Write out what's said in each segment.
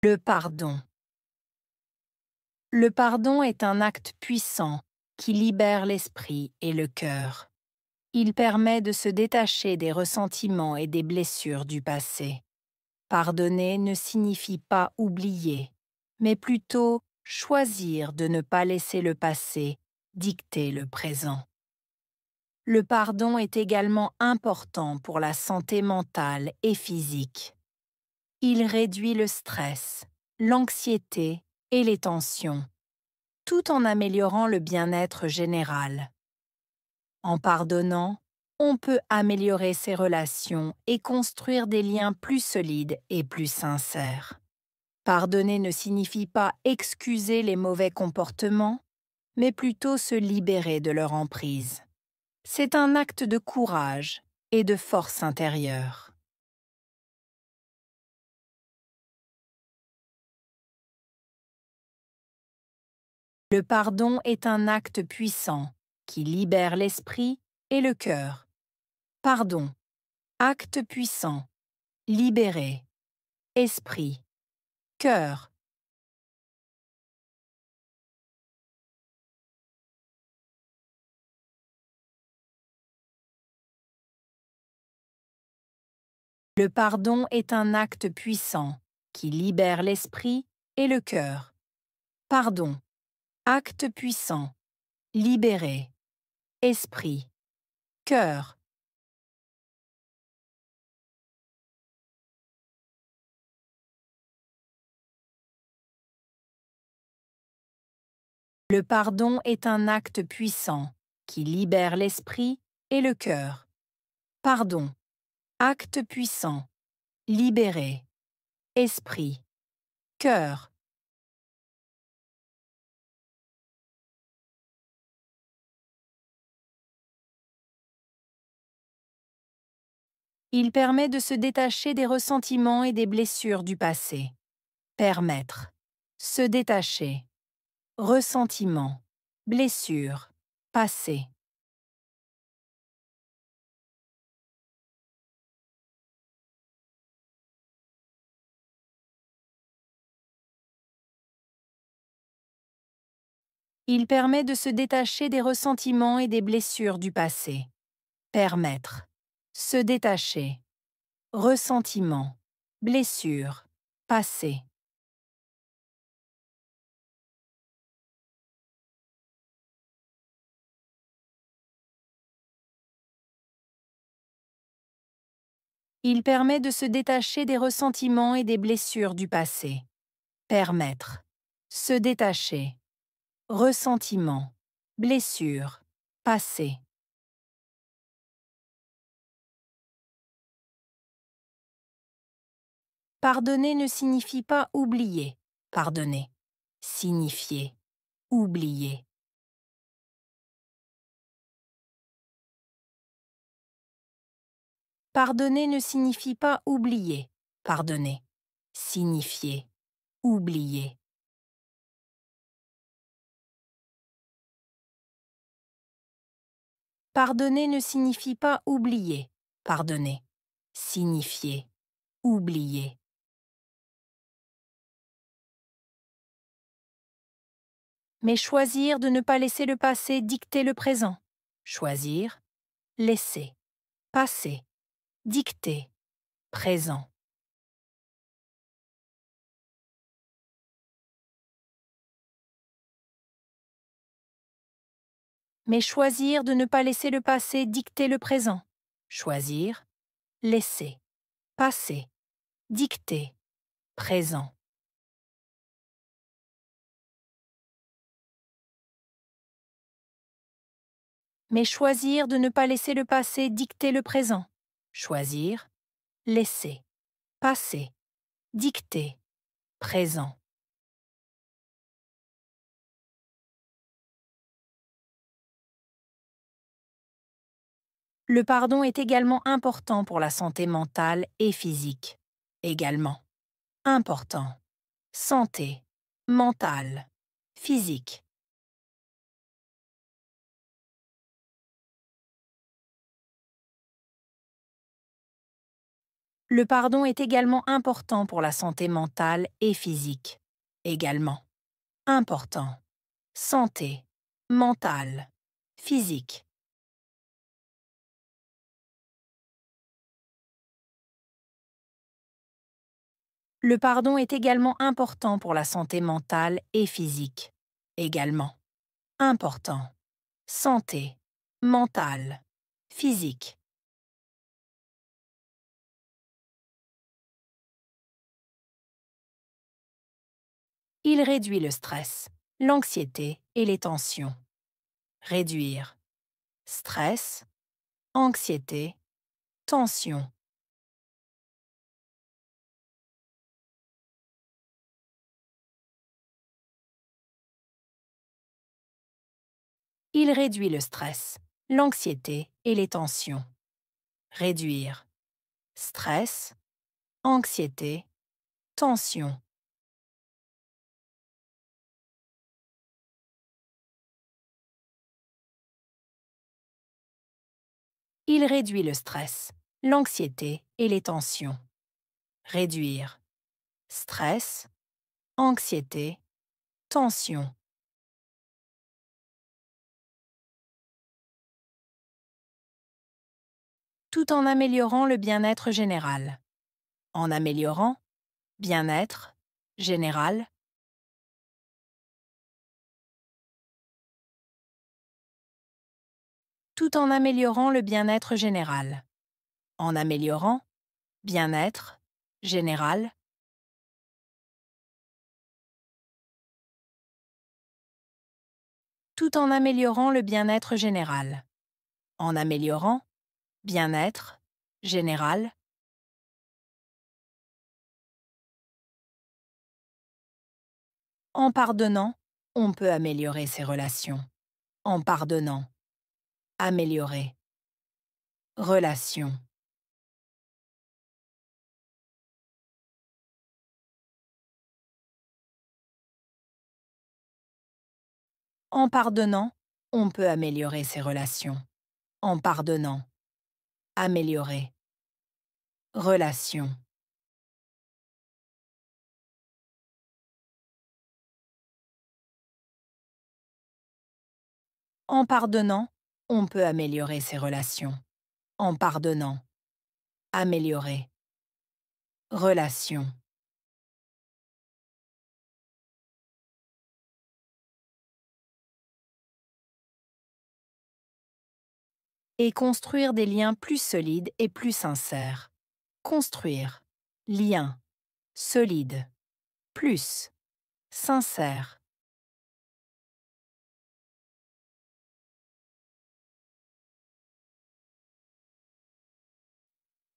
Le pardon. Le pardon est un acte puissant qui libère l'esprit et le cœur. Il permet de se détacher des ressentiments et des blessures du passé. Pardonner ne signifie pas oublier, mais plutôt choisir de ne pas laisser le passé dicter le présent. Le pardon est également important pour la santé mentale et physique. Il réduit le stress, l'anxiété et les tensions, tout en améliorant le bien-être général. En pardonnant, on peut améliorer ses relations et construire des liens plus solides et plus sincères. Pardonner ne signifie pas excuser les mauvais comportements, mais plutôt se libérer de leur emprise. C'est un acte de courage et de force intérieure. Le pardon est un acte puissant qui libère l'esprit et le cœur. Pardon, acte puissant, libéré, esprit, cœur. Le pardon est un acte puissant qui libère l'esprit et le cœur. Pardon, acte puissant, libéré, esprit, cœur. Le pardon est un acte puissant qui libère l'esprit et le cœur. Pardon, acte puissant, libéré, esprit, cœur. Il permet de se détacher des ressentiments et des blessures du passé. Permettre, se détacher, ressentiment, blessure, passé. Il permet de se détacher des ressentiments et des blessures du passé. Permettre, se détacher, ressentiment, blessure, passé. Il permet de se détacher des ressentiments et des blessures du passé. Permettre, se détacher, ressentiment, blessure, passé. Pardonner ne signifie pas oublier. Pardonner. Signifier. Oublier. Pardonner ne signifie pas oublier. Pardonner. Signifier. Oublier. Pardonner ne signifie pas oublier. Pardonner. Signifier. Oublier. Mais choisir de ne pas laisser le passé dicter le présent. Choisir. Laisser. Passé. Dicter. Présent. Mais choisir de ne pas laisser le passé dicter le présent. Choisir. Laisser. Passé. Dicter. Présent. Mais choisir de ne pas laisser le passé dicter le présent. Choisir. Laisser. Passé. Dicter. Présent. Le pardon est également important pour la santé mentale et physique. Également. Important. Santé. Mentale. Physique. Le pardon est également important pour la santé mentale et physique. Également. Important. Santé. Mentale. Physique. Le pardon est également important pour la santé mentale et physique. Également. Important. Santé. Mentale. Physique. Il réduit le stress, l'anxiété et les tensions. Réduire. Stress, anxiété, tension. Il réduit le stress, l'anxiété et les tensions. Réduire. Stress, anxiété, tension. Il réduit le stress, l'anxiété et les tensions. Réduire. Stress, anxiété, tension. Tout en améliorant le bien-être général. En améliorant, bien-être, général. Tout en améliorant le bien-être général. En améliorant, bien-être, général. Tout en améliorant le bien-être général. En améliorant, bien-être, général. En pardonnant, on peut améliorer ses relations. En pardonnant, améliorer. Relation. En pardonnant, on peut améliorer ses relations. En pardonnant, améliorer. Relation. En pardonnant, on peut améliorer ses relations. En pardonnant, améliorer. Relation. Et construire des liens plus solides et plus sincères. Construire. Lien. Solide. Plus. Sincère.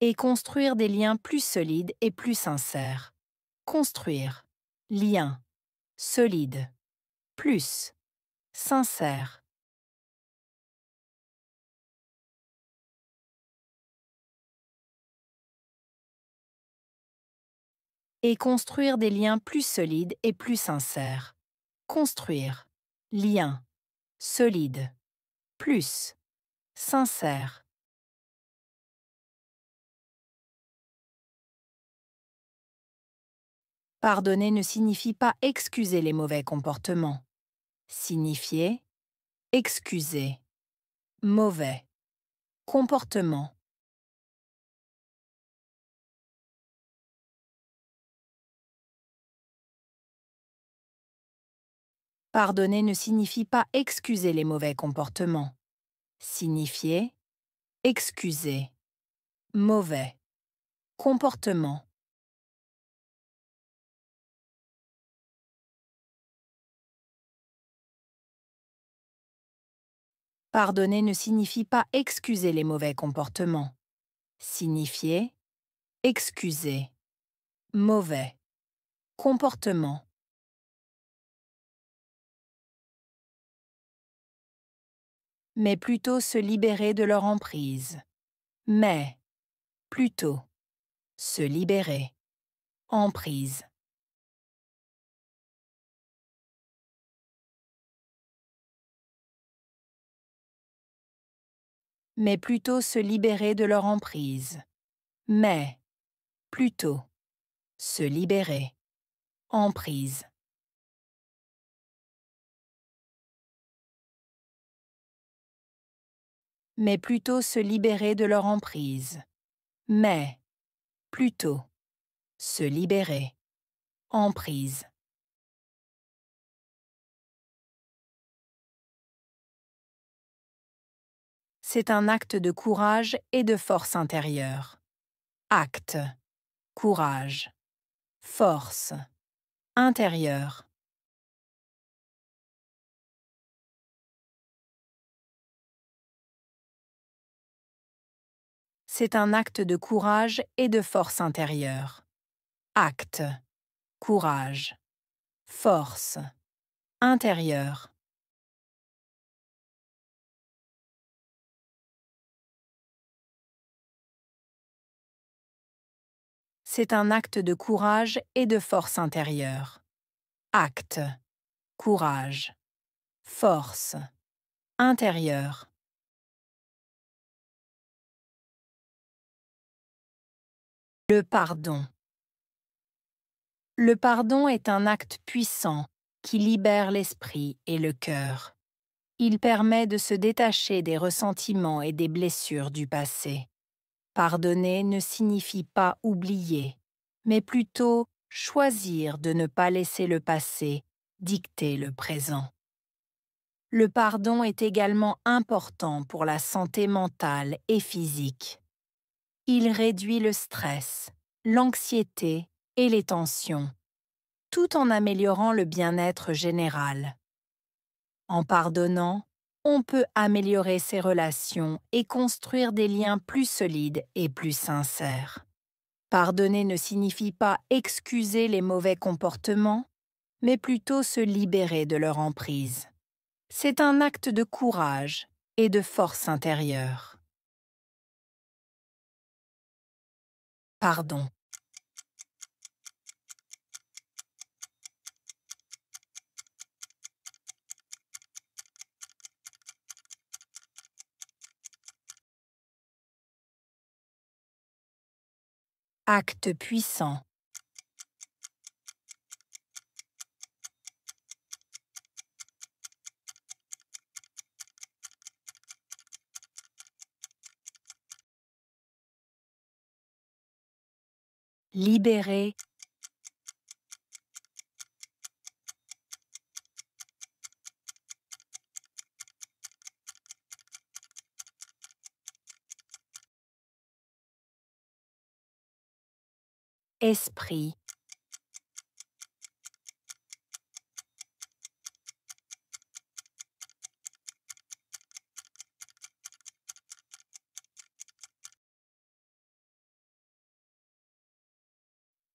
Et construire des liens plus solides et plus sincères. Construire. Lien. Solide. Plus. Sincère. Et construire des liens plus solides et plus sincères. Construire. Lien. Solide. Plus. Sincère. Pardonner ne signifie pas excuser les mauvais comportements. Signifier, excuser, mauvais, comportement. Pardonner ne signifie pas excuser les mauvais comportements. Signifier, excuser, mauvais, comportement. Pardonner ne signifie pas excuser les mauvais comportements. Signifier, excuser, mauvais, comportement. Mais plutôt se libérer de leur emprise. Mais, plutôt, se libérer, emprise. Mais plutôt se libérer de leur emprise. Mais, plutôt, se libérer, emprise. Mais plutôt se libérer de leur emprise. Mais, plutôt, se libérer, emprise. C'est un acte de courage et de force intérieure. Acte, courage, force, intérieure. C'est un acte de courage et de force intérieure. Acte, courage, force, intérieure. C'est un acte de courage et de force intérieure. Acte, courage, force, intérieure. Le pardon. Le pardon est un acte puissant qui libère l'esprit et le cœur. Il permet de se détacher des ressentiments et des blessures du passé. Pardonner ne signifie pas oublier, mais plutôt choisir de ne pas laisser le passé dicter le présent. Le pardon est également important pour la santé mentale et physique. Il réduit le stress, l'anxiété et les tensions, tout en améliorant le bien-être général. En pardonnant, on peut améliorer ses relations et construire des liens plus solides et plus sincères. Pardonner ne signifie pas excuser les mauvais comportements, mais plutôt se libérer de leur emprise. C'est un acte de courage et de force intérieure. Pardon. Acte puissant. Libérer. Esprit.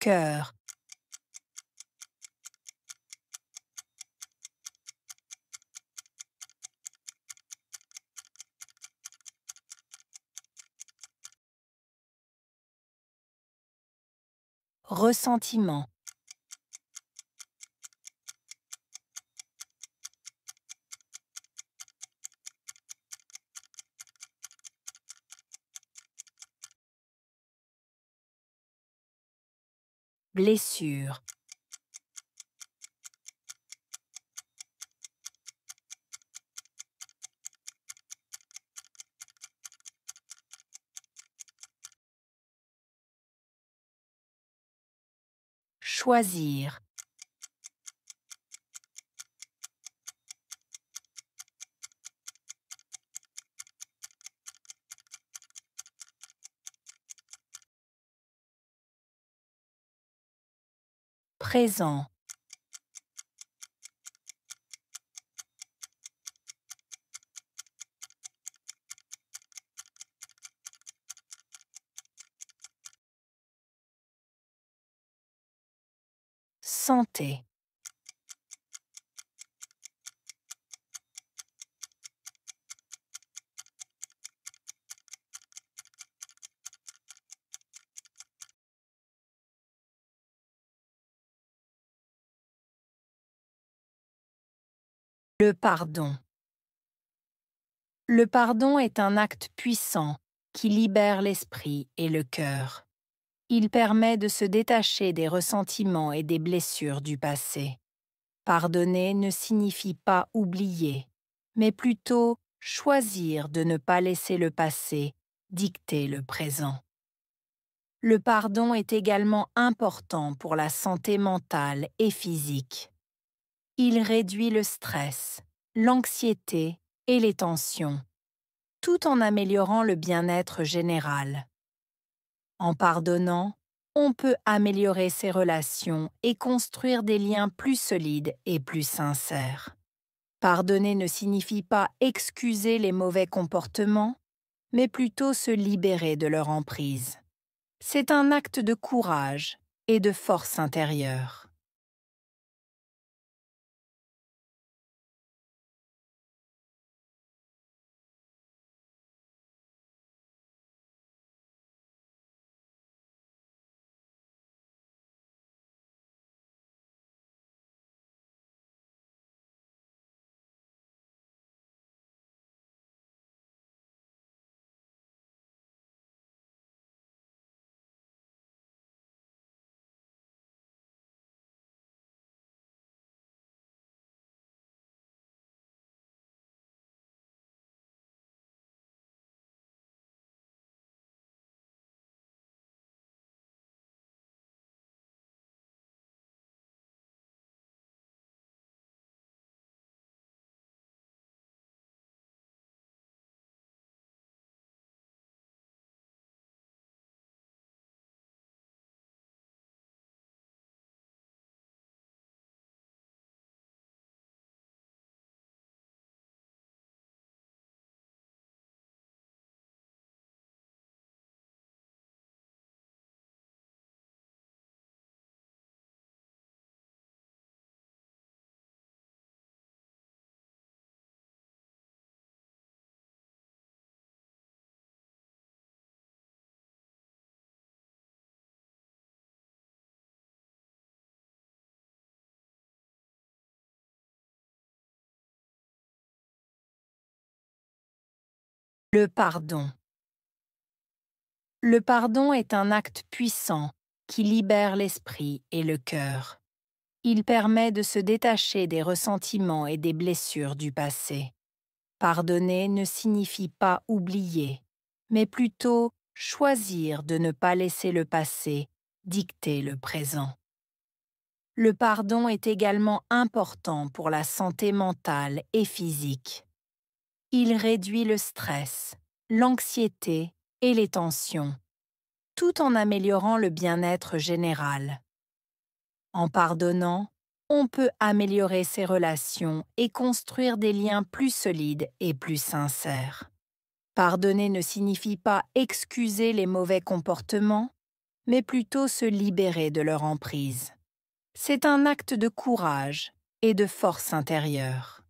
Cœur. Ressentiment. Blessure. Choisir. Présent. Santé. Le pardon. Le pardon est un acte puissant qui libère l'esprit et le cœur. Il permet de se détacher des ressentiments et des blessures du passé. Pardonner ne signifie pas oublier, mais plutôt choisir de ne pas laisser le passé dicter le présent. Le pardon est également important pour la santé mentale et physique. Il réduit le stress, l'anxiété et les tensions, tout en améliorant le bien-être général. En pardonnant, on peut améliorer ses relations et construire des liens plus solides et plus sincères. Pardonner ne signifie pas excuser les mauvais comportements, mais plutôt se libérer de leur emprise. C'est un acte de courage et de force intérieure. Le pardon. Le pardon est un acte puissant qui libère l'esprit et le cœur. Il permet de se détacher des ressentiments et des blessures du passé. Pardonner ne signifie pas oublier, mais plutôt choisir de ne pas laisser le passé dicter le présent. Le pardon est également important pour la santé mentale et physique. Il réduit le stress, l'anxiété et les tensions, tout en améliorant le bien-être général. En pardonnant, on peut améliorer ses relations et construire des liens plus solides et plus sincères. Pardonner ne signifie pas excuser les mauvais comportements, mais plutôt se libérer de leur emprise. C'est un acte de courage et de force intérieure.